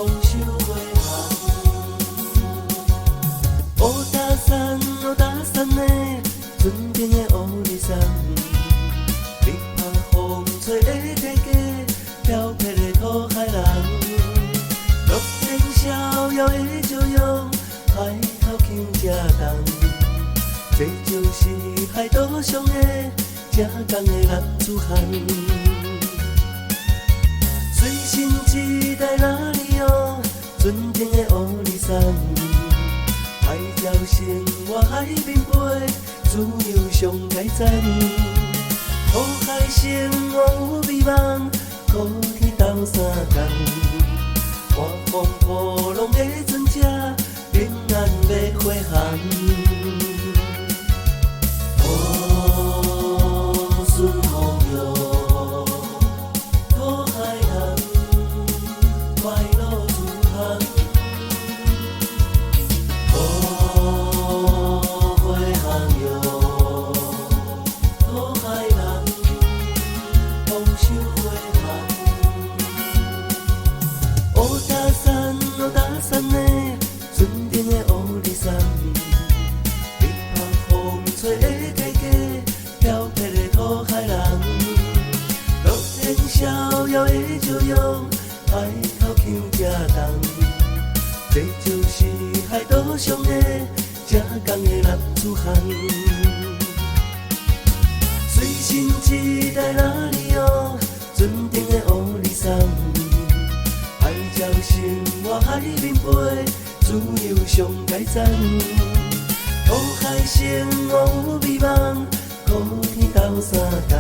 丰收花香。乌搭山的船顶的乌日伞，日晒风吹的地价，飘撇的土海人，乐天逍遥的朝阳，海头轻车动。这就是海岛上的正港的男子汉。水深一代哪里哦，船顶的乌日伞。海潮生活海面飞，自由上该赞。土海生活有美梦，苦天斗相共。寒风破浪的船只，平安要回航。顺风摇，土海人，快乐自行。花香摇，土海人，丰收花香。乌搭山的船顶的乌日伞，日晒风吹的地价。飘撇的土海人，乐天逍遥的朝阳，海头轻车动。这就是海岛上的正港的男子汉。水深一代哪里哦，船顶的乌日伞。海潮生活海面飞，自由上该赞。土海生活有美梦。苦天斗相共，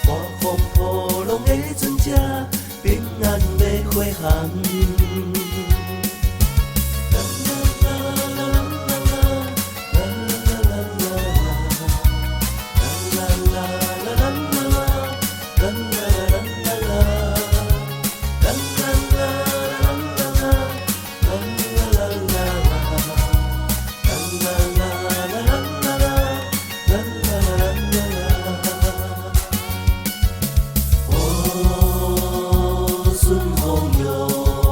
寒风破浪的船只，平安要回航。顺风摇。